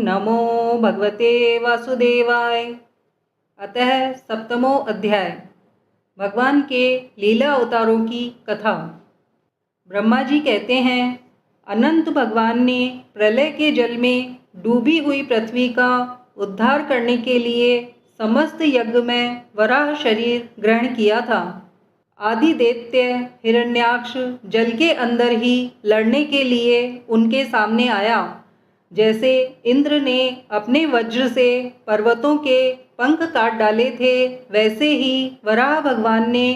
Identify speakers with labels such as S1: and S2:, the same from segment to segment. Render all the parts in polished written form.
S1: नमो भगवते वासुदेवाय। अतः सप्तमो अध्याय। भगवान के लीला अवतारों की कथा। ब्रह्मा जी कहते हैं, अनंत भगवान ने प्रलय के जल में डूबी हुई पृथ्वी का उद्धार करने के लिए समस्त यज्ञ में वराह शरीर ग्रहण किया था। आदि दैत्य हिरण्याक्ष जल के अंदर ही लड़ने के लिए उनके सामने आया। जैसे इंद्र ने अपने वज्र से पर्वतों के पंख काट डाले थे, वैसे ही वराह भगवान ने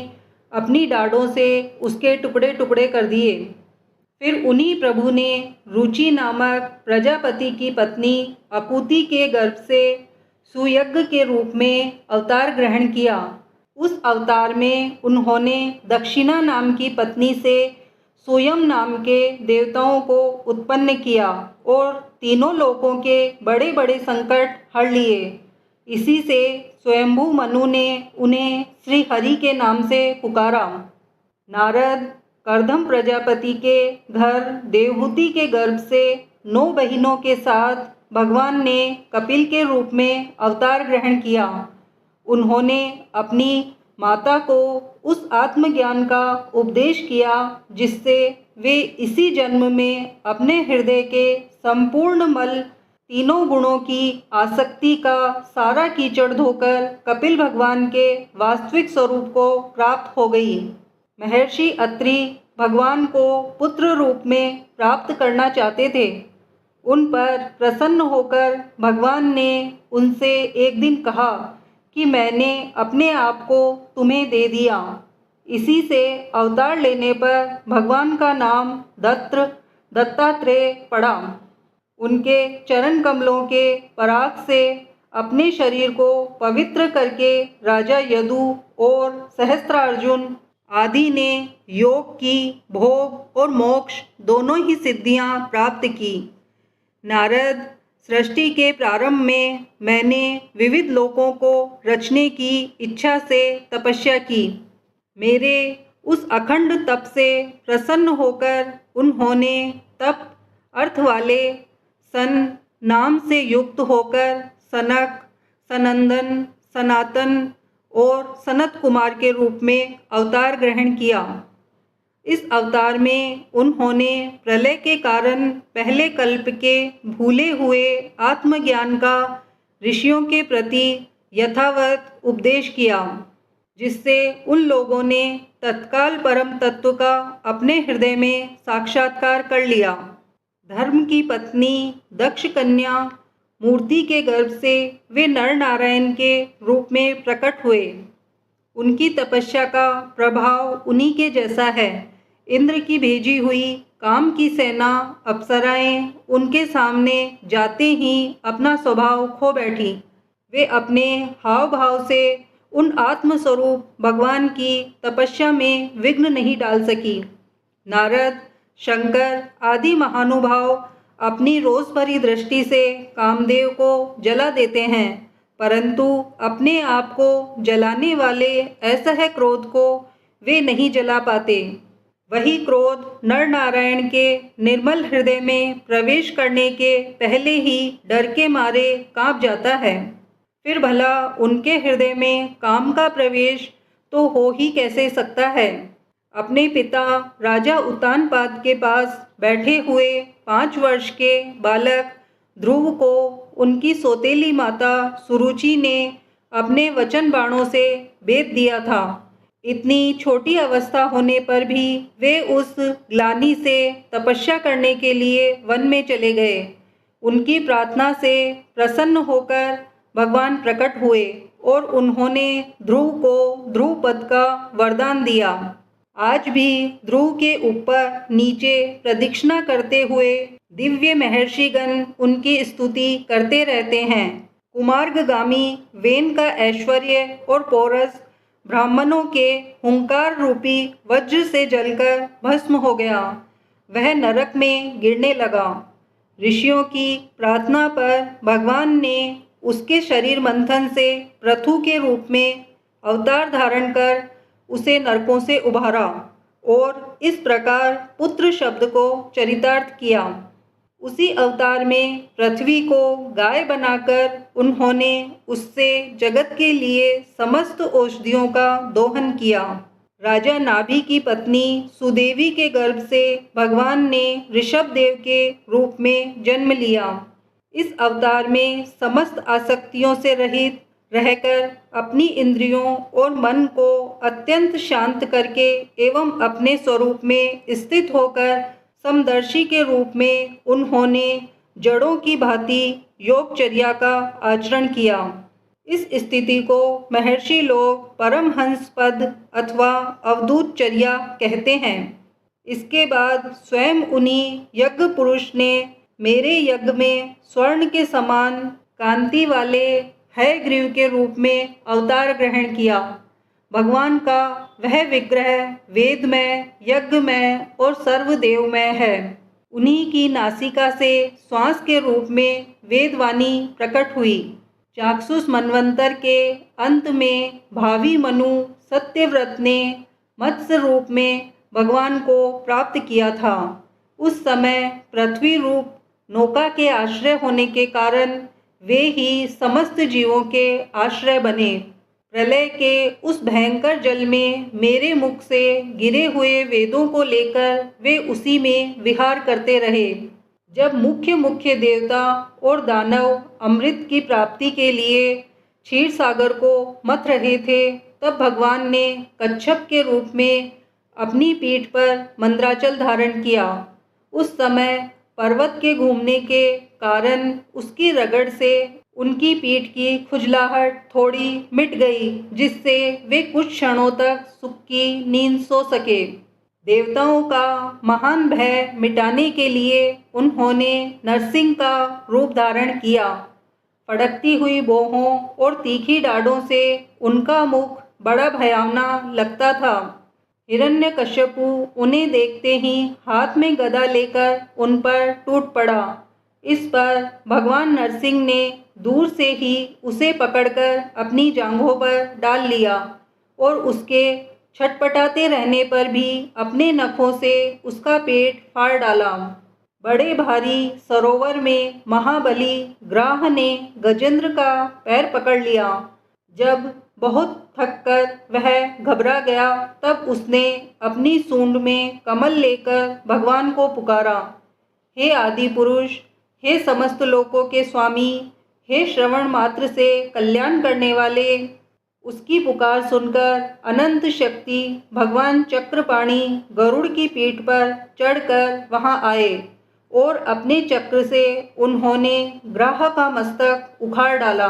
S1: अपनी डाढ़ों से उसके टुकड़े टुकड़े कर दिए। फिर उन्हीं प्रभु ने रुचि नामक प्रजापति की पत्नी अपूति के गर्भ से सुयज्ञ के रूप में अवतार ग्रहण किया। उस अवतार में उन्होंने दक्षिणा नाम की पत्नी से सोयम नाम के देवताओं को उत्पन्न किया और तीनों लोकों के बड़े बड़े संकट हर लिए। इसी से स्वयंभू मनु ने उन्हें श्री हरि के नाम से पुकारा। नारद कर्दम प्रजापति के घर देवहूति के गर्भ से 9 बहिनों के साथ भगवान ने कपिल के रूप में अवतार ग्रहण किया। उन्होंने अपनी माता को उस आत्मज्ञान का उपदेश किया जिससे वे इसी जन्म में अपने हृदय के संपूर्ण मल तीनों गुणों की आसक्ति का सारा कीचड़ धोकर कपिल भगवान के वास्तविक स्वरूप को प्राप्त हो गई। महर्षि अत्रि भगवान को पुत्र रूप में प्राप्त करना चाहते थे। उन पर प्रसन्न होकर भगवान ने उनसे एक दिन कहा कि मैंने अपने आप को तुम्हें दे दिया। इसी से अवतार लेने पर भगवान का नाम दत्तात्रेय पड़ा। उनके चरण कमलों के पराग से अपने शरीर को पवित्र करके राजा यदु और सहस्त्रार्जुन आदि ने योग की, भोग और मोक्ष दोनों ही सिद्धियां प्राप्त की। नारद, सृष्टि के प्रारंभ में मैंने विविध लोकों को रचने की इच्छा से तपस्या की। मेरे उस अखंड तप से प्रसन्न होकर उन्होंने तप अर्थ वाले सन नाम से युक्त होकर सनक, सनंदन, सनातन और सनत कुमार के रूप में अवतार ग्रहण किया। इस अवतार में उन्होंने प्रलय के कारण पहले कल्प के भूले हुए आत्मज्ञान का ऋषियों के प्रति यथावत उपदेश किया, जिससे उन लोगों ने तत्काल परम तत्व का अपने हृदय में साक्षात्कार कर लिया। धर्म की पत्नी दक्ष कन्या मूर्ति के गर्भ से वे नर नारायण के रूप में प्रकट हुए। उनकी तपस्या का प्रभाव उन्हीं के जैसा है। इंद्र की भेजी हुई काम की सेना अप्सराएं उनके सामने जाते ही अपना स्वभाव खो बैठी। वे अपने हाव भाव से उन आत्मस्वरूप भगवान की तपस्या में विघ्न नहीं डाल सकी। नारद, शंकर आदि महानुभाव अपनी रोज भरी दृष्टि से कामदेव को जला देते हैं, परंतु अपने आप को जलाने वाले असह्य क्रोध को वे नहीं जला पाते। वही क्रोध नर नारायण के निर्मल हृदय में प्रवेश करने के पहले ही डर के मारे कांप जाता है। फिर भला उनके हृदय में काम का प्रवेश तो हो ही कैसे सकता है। अपने पिता राजा उत्तानपाद के पास बैठे हुए 5 वर्ष के बालक ध्रुव को उनकी सौतेली माता सुरुचि ने अपने वचन बाणों से बेध दिया था। इतनी छोटी अवस्था होने पर भी वे उस ग्लानि से तपस्या करने के लिए वन में चले गए। उनकी प्रार्थना से प्रसन्न होकर भगवान प्रकट हुए और उन्होंने ध्रुव को ध्रुव पद का वरदान दिया। आज भी ध्रुव के ऊपर नीचे प्रदक्षिणा करते हुए दिव्य महर्षिगण उनकी स्तुति करते रहते हैं। कुमार्गगामी वेन का ऐश्वर्य और पौरस ब्राह्मणों के हुंकार रूपी वज्र से जलकर भस्म हो गया। वह नरक में गिरने लगा। ऋषियों की प्रार्थना पर भगवान ने उसके शरीर मंथन से पृथु के रूप में अवतार धारण कर उसे नरकों से उबारा और इस प्रकार पुत्र शब्द को चरितार्थ किया। उसी अवतार में पृथ्वी को गाय बनाकर उन्होंने उससे जगत के लिए समस्त औषधियों का दोहन किया। राजा नाभि की पत्नी सुदेवी के गर्भ से भगवान ने ऋषभ देव के रूप में जन्म लिया। इस अवतार में समस्त आसक्तियों से रहित रहकर अपनी इंद्रियों और मन को अत्यंत शांत करके एवं अपने स्वरूप में स्थित होकर समदर्शी के रूप में उन्होंने जड़ों की भांति योगचर्या का आचरण किया। इस स्थिति को महर्षि लोग परमहंस पद अथवा अवधूतचर्या कहते हैं। इसके बाद स्वयं उन्हीं यज्ञ पुरुष ने मेरे यज्ञ में स्वर्ण के समान कांति वाले हयग्रीव के रूप में अवतार ग्रहण किया। भगवान का वह विग्रह वेदमय, यज्ञमय और सर्वदेवमय है। उन्हीं की नासिका से श्वास के रूप में वेदवाणी प्रकट हुई। चाक्षुष मनवंतर के अंत में भावी मनु सत्यव्रत ने मत्स्य रूप में भगवान को प्राप्त किया था। उस समय पृथ्वी रूप नौका के आश्रय होने के कारण वे ही समस्त जीवों के आश्रय बने। प्रलय के उस भयंकर जल में मेरे मुख से गिरे हुए वेदों को लेकर वे उसी में विहार करते रहे। जब मुख्य देवता और दानव अमृत की प्राप्ति के लिए क्षीर सागर को मथ रहे थे, तब भगवान ने कच्छप के रूप में अपनी पीठ पर मंद्राचल धारण किया। उस समय पर्वत के घूमने के कारण उसकी रगड़ से उनकी पीठ की खुजलाहट थोड़ी मिट गई, जिससे वे कुछ क्षणों तक सुख की नींद सो सके। देवताओं का महान भय मिटाने के लिए उन्होंने नरसिंह का रूप धारण किया। फड़कती हुई भौहों और तीखी डाढ़ों से उनका मुख बड़ा भयावना लगता था। हिरण्यकश्यपु उन्हें देखते ही हाथ में गदा लेकर उन पर टूट पड़ा। इस पर भगवान नरसिंह ने दूर से ही उसे पकड़कर अपनी जांघों पर डाल लिया और उसके छटपटाते रहने पर भी अपने नखों से उसका पेट फाड़ डाला। बड़े भारी सरोवर में महाबली ग्राह ने गजेंद्र का पैर पकड़ लिया। जब बहुत थककर वह घबरा गया, तब उसने अपनी सूंड में कमल लेकर भगवान को पुकारा। हे आदि पुरुष, हे समस्त लोकों के स्वामी, हे श्रवण मात्र से कल्याण करने वाले। उसकी पुकार सुनकर अनंत शक्ति भगवान चक्रपाणी गरुड़ की पीठ पर चढ़कर वहां आए और अपने चक्र से उन्होंने ग्राह का मस्तक उखाड़ डाला।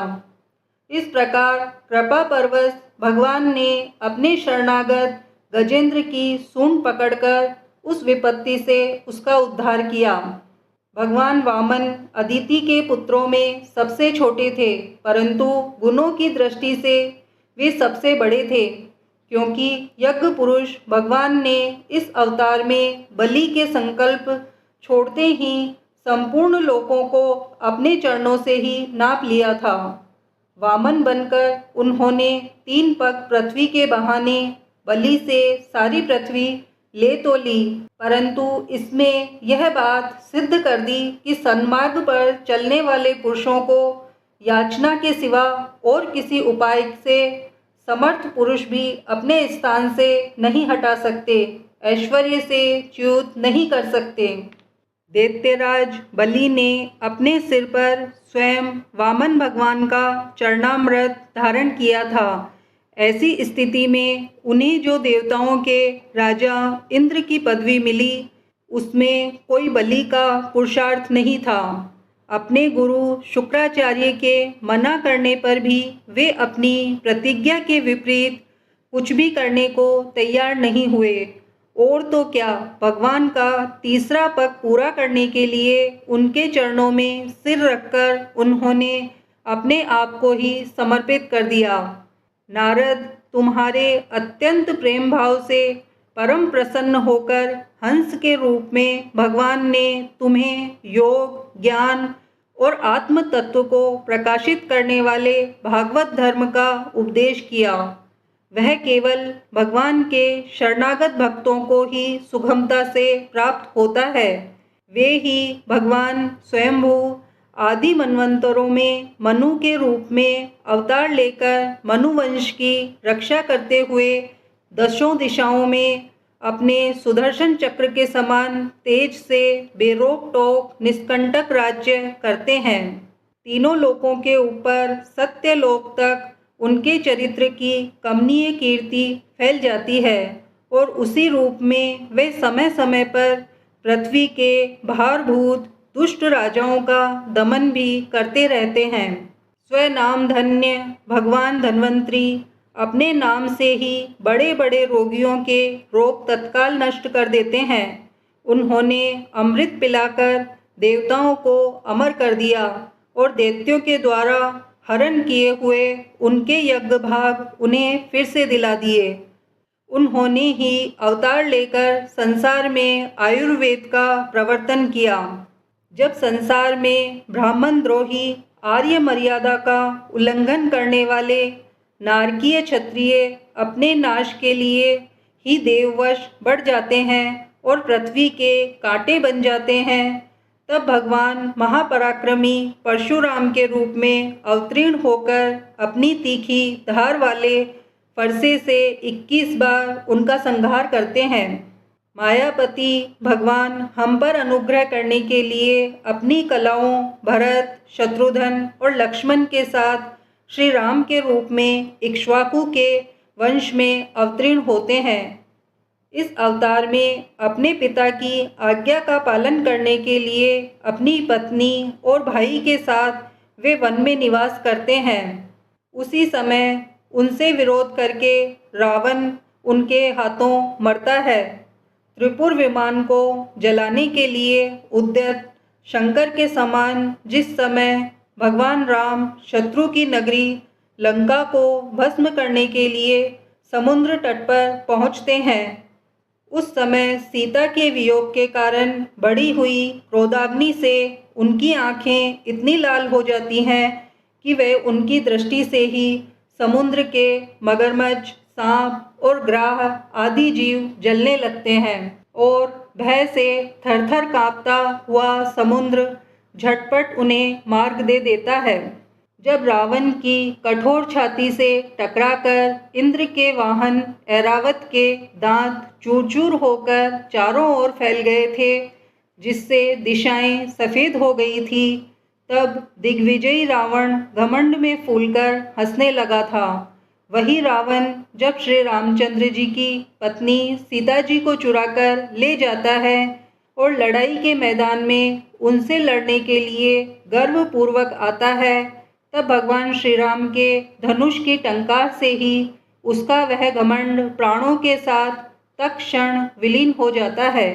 S1: इस प्रकार कृपा परवश भगवान ने अपने शरणागत गजेंद्र की सूंड पकड़कर उस विपत्ति से उसका उद्धार किया। भगवान वामन अदिति के पुत्रों में सबसे छोटे थे, परंतु गुणों की दृष्टि से वे सबसे बड़े थे, क्योंकि यज्ञ पुरुष भगवान ने इस अवतार में बलि के संकल्प छोड़ते ही संपूर्ण लोकों को अपने चरणों से ही नाप लिया था। वामन बनकर उन्होंने 3 पग पृथ्वी के बहाने बलि से सारी पृथ्वी ले तो ली, परंतु इसमें यह बात सिद्ध कर दी कि सन्मार्ग पर चलने वाले पुरुषों को याचना के सिवा और किसी उपाय से समर्थ पुरुष भी अपने स्थान से नहीं हटा सकते, ऐश्वर्य से च्युत नहीं कर सकते। दैत्यराज बलि ने अपने सिर पर स्वयं वामन भगवान का चरणामृत धारण किया था। ऐसी स्थिति में उन्हें जो देवताओं के राजा इंद्र की पदवी मिली, उसमें कोई बलि का पुरुषार्थ नहीं था। अपने गुरु शुक्राचार्य के मना करने पर भी वे अपनी प्रतिज्ञा के विपरीत कुछ भी करने को तैयार नहीं हुए। और तो क्या, भगवान का तीसरा पग पूरा करने के लिए उनके चरणों में सिर रखकर उन्होंने अपने आप को ही समर्पित कर दिया। नारद, तुम्हारे अत्यंत प्रेम भाव से परम प्रसन्न होकर हंस के रूप में भगवान ने तुम्हें योग, ज्ञान और आत्म तत्व को प्रकाशित करने वाले भागवत धर्म का उपदेश किया। वह केवल भगवान के शरणागत भक्तों को ही सुगमता से प्राप्त होता है। वे ही भगवान स्वयंभू आदि मनवंतरों में मनु के रूप में अवतार लेकर मनुवंश की रक्षा करते हुए दशों दिशाओं में अपने सुदर्शन चक्र के समान तेज से बेरोक टोक निष्कंटक राज्य करते हैं। तीनों लोकों के ऊपर सत्य लोक तक उनके चरित्र की कमनीय कीर्ति फैल जाती है और उसी रूप में वे समय समय पर पृथ्वी के भारभूत दुष्ट राजाओं का दमन भी करते रहते हैं। स्वनाम धन्य भगवान धन्वंतरी अपने नाम से ही बड़े बड़े रोगियों के रोग तत्काल नष्ट कर देते हैं। उन्होंने अमृत पिलाकर देवताओं को अमर कर दिया और दैत्यों के द्वारा हरण किए हुए उनके यज्ञ भाग उन्हें फिर से दिला दिए। उन्होंने ही अवतार लेकर संसार में आयुर्वेद का प्रवर्तन किया। जब संसार में ब्राह्मण द्रोही आर्य मर्यादा का उल्लंघन करने वाले नारकीय क्षत्रिय अपने नाश के लिए ही देववश बढ़ जाते हैं और पृथ्वी के कांटे बन जाते हैं, तब भगवान महापराक्रमी परशुराम के रूप में अवतीर्ण होकर अपनी तीखी धार वाले फरसे से 21 बार उनका संहार करते हैं। मायापति भगवान हम पर अनुग्रह करने के लिए अपनी कलाओं भरत, शत्रुघ्न और लक्ष्मण के साथ श्री राम के रूप में इक्ष्वाकु के वंश में अवतीर्ण होते हैं। इस अवतार में अपने पिता की आज्ञा का पालन करने के लिए अपनी पत्नी और भाई के साथ वे वन में निवास करते हैं। उसी समय उनसे विरोध करके रावण उनके हाथों मरता है। त्रिपुर विमान को जलाने के लिए उद्यत शंकर के समान जिस समय भगवान राम शत्रु की नगरी लंका को भस्म करने के लिए समुद्र तट पर पहुंचते हैं, उस समय सीता के वियोग के कारण बढ़ी हुई क्रोधाग्नि से उनकी आंखें इतनी लाल हो जाती हैं कि वे उनकी दृष्टि से ही समुद्र के मगरमच्छ, सांप और ग्राह आदि जीव जलने लगते हैं और भय से थरथर कांपता हुआ समुद्र झटपट उन्हें मार्ग दे देता है। जब रावण की कठोर छाती से टकराकर इंद्र के वाहन ऐरावत के दांत चूर चूर होकर चारों ओर फैल गए थे, जिससे दिशाएं सफ़ेद हो गई थी, तब दिग्विजयी रावण घमंड में फूलकर हंसने लगा था। वही रावण जब श्री रामचंद्र जी की पत्नी सीता जी को चुराकर ले जाता है और लड़ाई के मैदान में उनसे लड़ने के लिए गर्वपूर्वक आता है, तब भगवान श्री राम के धनुष की टंकार से ही उसका वह घमंड प्राणों के साथ तत्क्षण विलीन हो जाता है।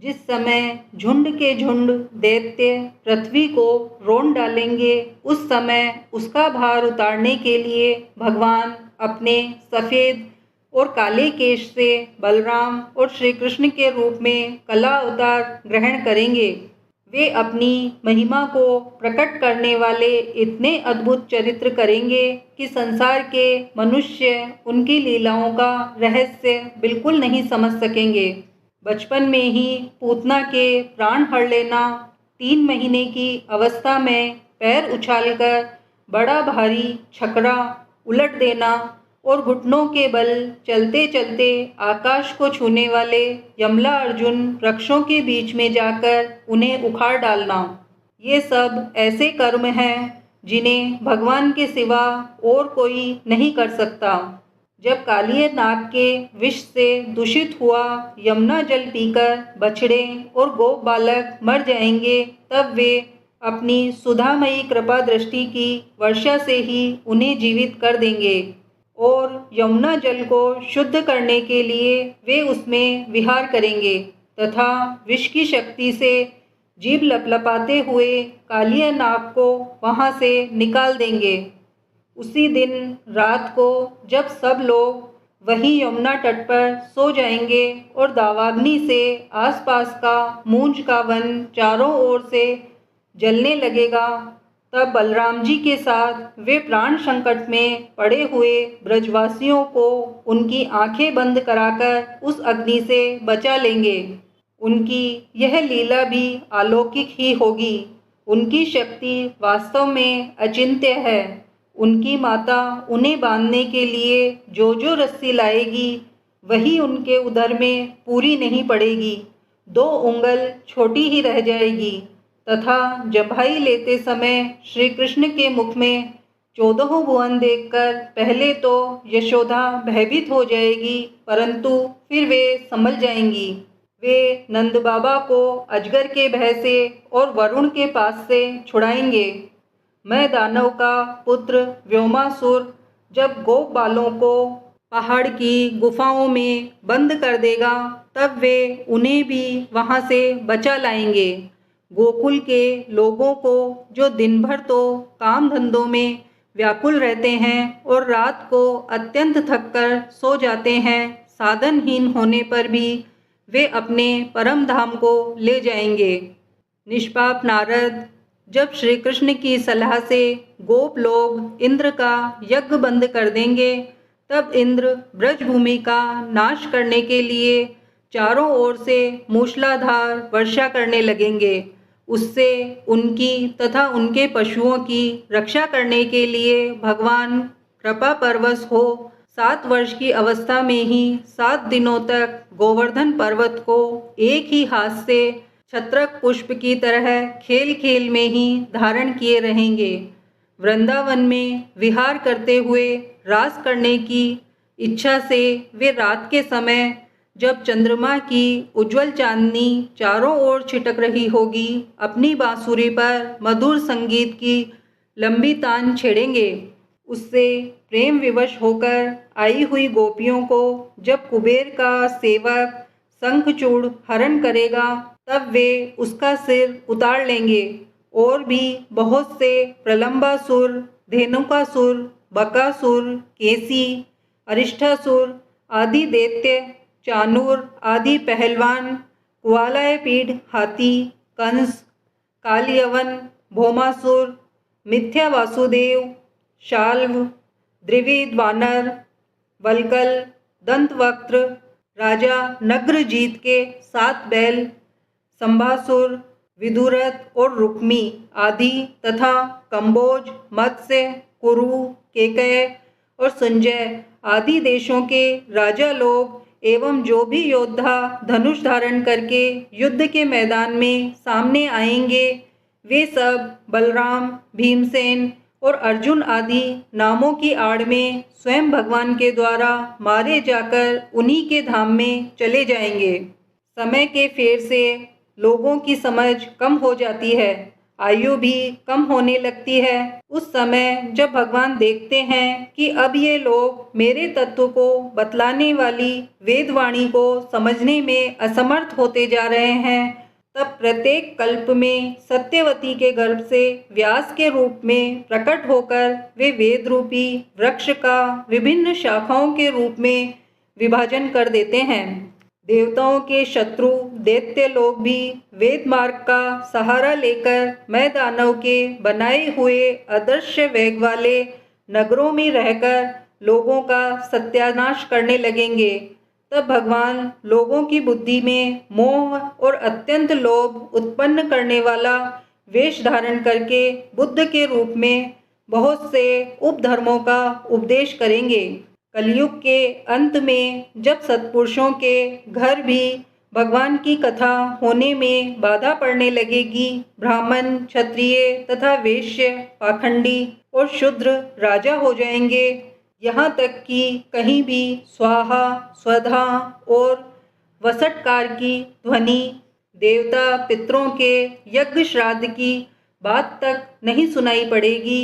S1: जिस समय झुंड के झुंड दैत्य पृथ्वी को रोन डालेंगे, उस समय उसका भार उतारने के लिए भगवान अपने सफ़ेद और काले केश से बलराम और श्री कृष्ण के रूप में कला अवतार ग्रहण करेंगे। वे अपनी महिमा को प्रकट करने वाले इतने अद्भुत चरित्र करेंगे कि संसार के मनुष्य उनकी लीलाओं का रहस्य बिल्कुल नहीं समझ सकेंगे। बचपन में ही पूतना के प्राण हर लेना, 3 महीने की अवस्था में पैर उछालकर बड़ा भारी छकड़ा उलट देना और घुटनों के बल चलते चलते आकाश को छूने वाले यमला अर्जुन वृक्षों के बीच में जाकर उन्हें उखाड़ डालना, ये सब ऐसे कर्म हैं जिन्हें भगवान के सिवा और कोई नहीं कर सकता। जब कालिय नाग के विष से दूषित हुआ यमुना जल पीकर बछड़े और गो बालक मर जाएंगे, तब वे अपनी सुधामयी कृपा दृष्टि की वर्षा से ही उन्हें जीवित कर देंगे और यमुना जल को शुद्ध करने के लिए वे उसमें विहार करेंगे तथा विष की शक्ति से जीभ लपलपाते हुए कालिय नाग को वहाँ से निकाल देंगे। उसी दिन रात को जब सब लोग वहीं यमुना तट पर सो जाएंगे और दावाग्नि से आसपास का मूंज का वन चारों ओर से जलने लगेगा, तब बलराम जी के साथ वे प्राण संकट में पड़े हुए ब्रजवासियों को उनकी आंखें बंद कराकर उस अग्नि से बचा लेंगे। उनकी यह लीला भी अलौकिक ही होगी। उनकी शक्ति वास्तव में अचिंत्य है। उनकी माता उन्हें बांधने के लिए जो जो रस्सी लाएगी वही उनके उदर में पूरी नहीं पड़ेगी, 2 उंगल छोटी ही रह जाएगी। तथा जम्भाई लेते समय श्री कृष्ण के मुख में 14 भुवन देखकर पहले तो यशोदा भयभीत हो जाएगी, परंतु फिर वे संभल जाएंगी। वे नंद बाबा को अजगर के भय से और वरुण के पास से छुड़ाएंगे। मैं दानव का पुत्र व्योमासुर जब गोप बालों को पहाड़ की गुफाओं में बंद कर देगा, तब वे उन्हें भी वहां से बचा लाएंगे। गोकुल के लोगों को जो दिन भर तो काम धंधों में व्याकुल रहते हैं और रात को अत्यंत थककर सो जाते हैं, साधनहीन होने पर भी वे अपने परम धाम को ले जाएंगे। निष्पाप नारद जब श्री कृष्ण की सलाह से गोप लोग इंद्र का यज्ञ बंद कर देंगे, तब इंद्र ब्रजभूमि का नाश करने के लिए चारों ओर से मूसलाधार वर्षा करने लगेंगे। उससे उनकी तथा उनके पशुओं की रक्षा करने के लिए भगवान कृपा परवश हो 7 वर्ष की अवस्था में ही 7 दिनों तक गोवर्धन पर्वत को एक ही हाथ से छत्रक पुष्प की तरह खेल खेल में ही धारण किए रहेंगे। वृंदावन में विहार करते हुए रास करने की इच्छा से वे रात के समय जब चंद्रमा की उज्जवल चांदनी चारों ओर छिटक रही होगी, अपनी बांसुरी पर मधुर संगीत की लंबी तान छेड़ेंगे। उससे प्रेम विवश होकर आई हुई गोपियों को जब कुबेर का सेवक शंखचूड़ हरण करेगा, तब वे उसका सिर उतार लेंगे। और भी बहुत से प्रलंबासुर, धेनुकासुर, बकासुर, केसी, अरिष्ठासुर आदि दैत्य, चाणूर आदि पहलवान, कुवालयपीढ़ हाथी, कंस, कालयवन, भौमासुर, मिथ्या वासुदेव, शाल्व, द्विविद वानर, वल्कल, दंतवक्त्र, राजा नग्रजीत के 7 बैल, संभासुर, विदुरथ और रुक्मी आदि तथा कंबोज, मत्स्य, कुरु, केकय और संजय आदि देशों के राजा लोग एवं जो भी योद्धा धनुष धारण करके युद्ध के मैदान में सामने आएंगे, वे सब बलराम, भीमसेन और अर्जुन आदि नामों की आड़ में स्वयं भगवान के द्वारा मारे जाकर उन्हीं के धाम में चले जाएंगे। समय के फेर से लोगों की समझ कम हो जाती है, आयु भी कम होने लगती है। उस समय जब भगवान देखते हैं कि अब ये लोग मेरे तत्व को बतलाने वाली वेदवाणी को समझने में असमर्थ होते जा रहे हैं, तब प्रत्येक कल्प में सत्यवती के गर्भ से व्यास के रूप में प्रकट होकर वे वेद रूपी वृक्ष का विभिन्न शाखाओं के रूप में विभाजन कर देते हैं। देवताओं के शत्रु दैत्य लोग भी वेद मार्ग का सहारा लेकर मैं दानव के बनाए हुए अदृश्य वेग वाले नगरों में रहकर लोगों का सत्यानाश करने लगेंगे। तब भगवान लोगों की बुद्धि में मोह और अत्यंत लोभ उत्पन्न करने वाला वेश धारण करके बुद्ध के रूप में बहुत से उपधर्मों का उपदेश करेंगे। कलयुग के अंत में जब सत्पुरुषों के घर भी भगवान की कथा होने में बाधा पड़ने लगेगी, ब्राह्मण, क्षत्रिय तथा वैश्य, पाखंडी और शूद्र राजा हो जाएंगे। यहाँ तक कि कहीं भी स्वाहा, स्वधा और वसटकार की ध्वनि, देवता पितरों के यज्ञ श्राद्ध की बात तक नहीं सुनाई पड़ेगी।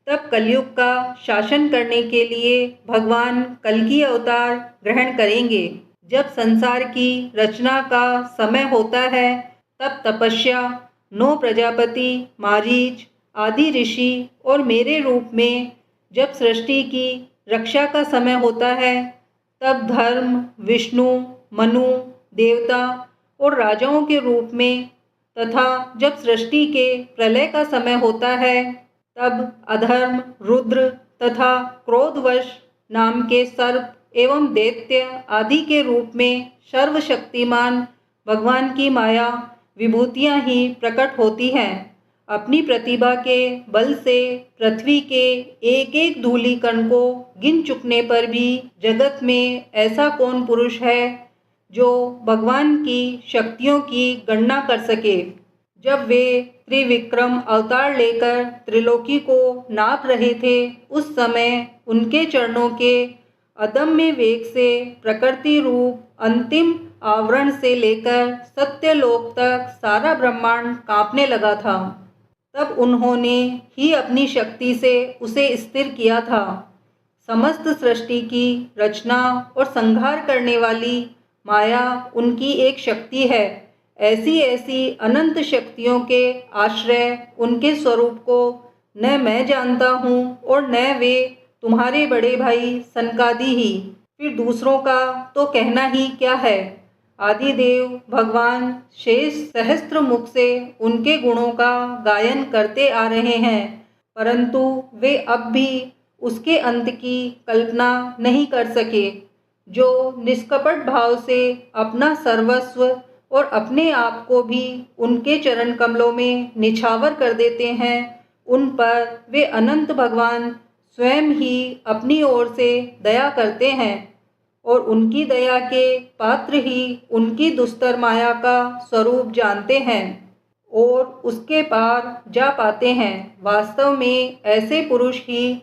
S1: तब कलयुग का शासन करने के लिए भगवान कल्कि अवतार ग्रहण करेंगे। जब संसार की रचना का समय होता है, तब तपस्या 9 प्रजापति, मारीच आदि ऋषि और मेरे रूप में जब सृष्टि की रक्षा का समय होता है, तब धर्म, विष्णु, मनु, देवता और राजाओं के रूप में तथा जब सृष्टि के प्रलय का समय होता है, तब अधर्म, रुद्र तथा क्रोधवश नाम के सर्प एवं दैत्य आदि के रूप में सर्वशक्तिमान भगवान की माया विभूतियाँ ही प्रकट होती हैं। अपनी प्रतिभा के बल से पृथ्वी के एक एक धूलि कण को गिन चुकने पर भी जगत में ऐसा कौन पुरुष है जो भगवान की शक्तियों की गणना कर सके। जब वे त्रिविक्रम अवतार लेकर त्रिलोकी को नाप रहे थे, उस समय उनके चरणों के अदम्य वेग से प्रकृति रूप अंतिम आवरण से लेकर सत्यलोक तक सारा ब्रह्मांड कांपने लगा था। तब उन्होंने ही अपनी शक्ति से उसे स्थिर किया था। समस्त सृष्टि की रचना और संहार करने वाली माया उनकी एक शक्ति है। ऐसी ऐसी अनंत शक्तियों के आश्रय उनके स्वरूप को न मैं जानता हूँ और न वे तुम्हारे बड़े भाई सनकादि ही, फिर दूसरों का तो कहना ही क्या है। आदिदेव भगवान शेष सहस्त्र मुख से उनके गुणों का गायन करते आ रहे हैं, परंतु वे अब भी उसके अंत की कल्पना नहीं कर सके। जो निष्कपट भाव से अपना सर्वस्व और अपने आप को भी उनके चरण कमलों में निछावर कर देते हैं, उन पर वे अनंत भगवान स्वयं ही अपनी ओर से दया करते हैं और उनकी दया के पात्र ही उनकी दुस्तर माया का स्वरूप जानते हैं और उसके पार जा पाते हैं। वास्तव में ऐसे पुरुष ही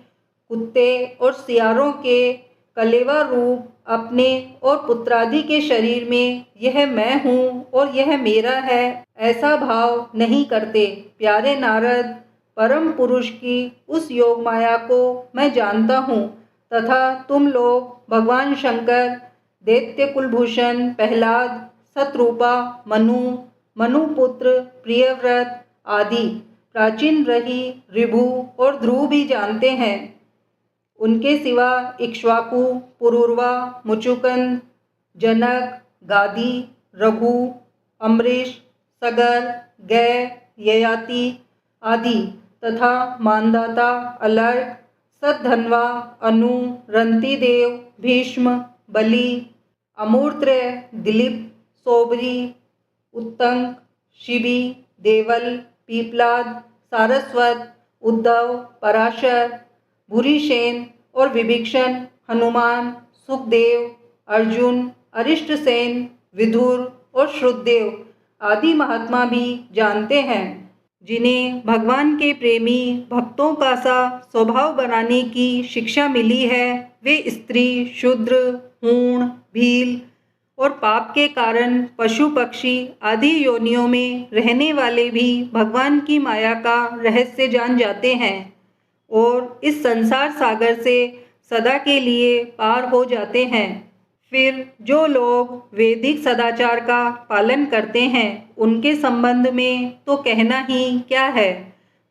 S1: कुत्ते और सियारों के कलेवा रूप अपने और पुत्रादि के शरीर में यह मैं हूँ और यह मेरा है ऐसा भाव नहीं करते। प्यारे नारद, परम पुरुष की उस योग माया को मैं जानता हूँ तथा तुम लोग भगवान शंकर, दैत्य कुलभूषण प्रहलाद, शत्रुपा, मनुपुत्र, प्रियव्रत आदि प्राचीन रही ऋभु और ध्रुव भी जानते हैं। उनके सिवा इक्ष्वाकु, पुरूरवा, मुचुकंद, जनक, गादी, रघु, अम्बरीश, सगर, गय, ययाति आदि तथा मानदाता, अलर्क, सद्धन्वा, अनु, रंतिदेव, भीष्म, बलि, अमूर्त्र, दिलीप, सोबरी, उत्तंक, शिबी, देवल, पीपलाद, सारस्वत, उद्धव, पराशर, भूरिसेन और विभीषण, हनुमान, सुखदेव, अर्जुन, अरिष्टसेन, विदुर और श्रुतदेव आदि महात्मा भी जानते हैं। जिन्हें भगवान के प्रेमी भक्तों का सा स्वभाव बनाने की शिक्षा मिली है, वे स्त्री, शूद्र, हूण, भील और पाप के कारण पशु पक्षी आदि योनियों में रहने वाले भी भगवान की माया का रहस्य जान जाते हैं और इस संसार सागर से सदा के लिए पार हो जाते हैं। फिर जो लोग वैदिक सदाचार का पालन करते हैं, उनके संबंध में तो कहना ही क्या है।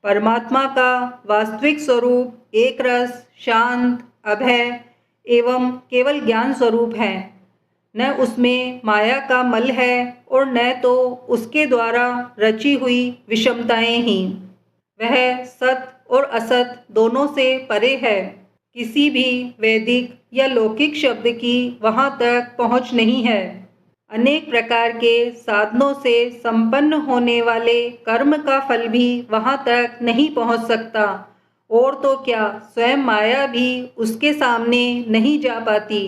S1: परमात्मा का वास्तविक स्वरूप एक रस, शांत, अभय एवं केवल ज्ञान स्वरूप है। न उसमें माया का मल है और न तो उसके द्वारा रची हुई विषमताएं ही। वह सत और असत दोनों से परे है। किसी भी वैदिक या लौकिक शब्द की वहाँ तक पहुँच नहीं है। अनेक प्रकार के साधनों से संपन्न होने वाले कर्म का फल भी वहाँ तक नहीं पहुँच सकता और तो क्या स्वयं माया भी उसके सामने नहीं जा पाती,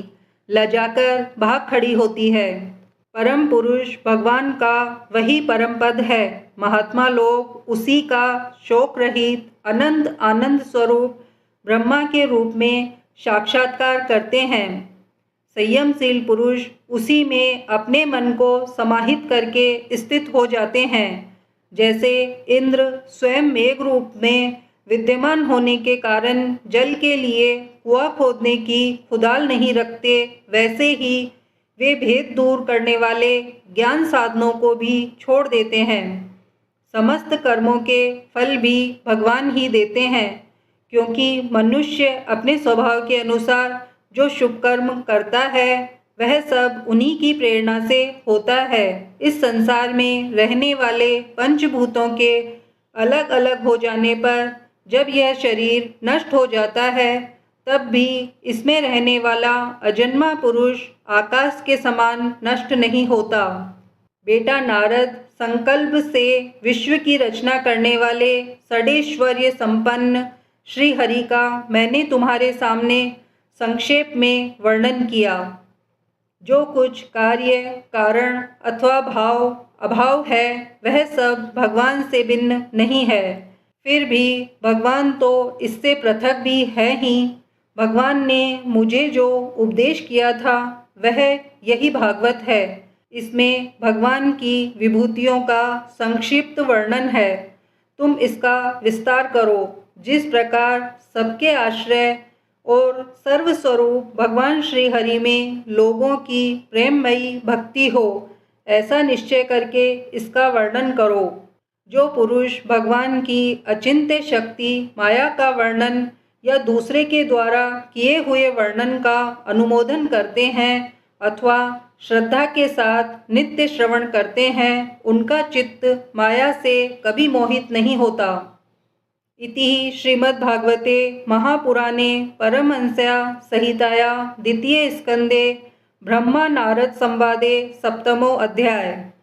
S1: लजाकर भाग खड़ी होती है। परम पुरुष भगवान का वही परम पद है। महात्मा लोग उसी का शोक रहित अनंत आनंद स्वरूप ब्रह्मा के रूप में साक्षात्कार करते हैं। संयमशील पुरुष उसी में अपने मन को समाहित करके स्थित हो जाते हैं। जैसे इंद्र स्वयं मेघ रूप में विद्यमान होने के कारण जल के लिए कुआं खोदने की खुदाल नहीं रखते, वैसे ही वे भेद दूर करने वाले ज्ञान साधनों को भी छोड़ देते हैं। समस्त कर्मों के फल भी भगवान ही देते हैं, क्योंकि मनुष्य अपने स्वभाव के अनुसार जो शुभ कर्म करता है वह सब उन्हीं की प्रेरणा से होता है। इस संसार में रहने वाले पंचभूतों के अलग अलग हो जाने पर जब यह शरीर नष्ट हो जाता है, तब भी इसमें रहने वाला अजन्मा पुरुष आकाश के समान नष्ट नहीं होता। बेटा नारद, संकल्प से विश्व की रचना करने वाले षडैश्वर्य संपन्न श्री हरि का मैंने तुम्हारे सामने संक्षेप में वर्णन किया। जो कुछ कार्य, कारण अथवा भाव, अभाव है वह सब भगवान से भिन्न नहीं है। फिर भी भगवान तो इससे पृथक भी है ही। भगवान ने मुझे जो उपदेश किया था वह यही भागवत है। इसमें भगवान की विभूतियों का संक्षिप्त वर्णन है। तुम इसका विस्तार करो। जिस प्रकार सबके आश्रय और सर्वस्वरूप भगवान श्री हरि में लोगों की प्रेममयी भक्ति हो, ऐसा निश्चय करके इसका वर्णन करो। जो पुरुष भगवान की अचिंत्य शक्ति माया का वर्णन या दूसरे के द्वारा किए हुए वर्णन का अनुमोदन करते हैं अथवा श्रद्धा के साथ नित्य श्रवण करते हैं, उनका चित्त माया से कभी मोहित नहीं होता। इति श्रीमद्भागवते महापुराणे परमहंस्या संहिताया द्वितीय स्कंदे ब्रह्मा नारद संवादे 7मो अध्याय।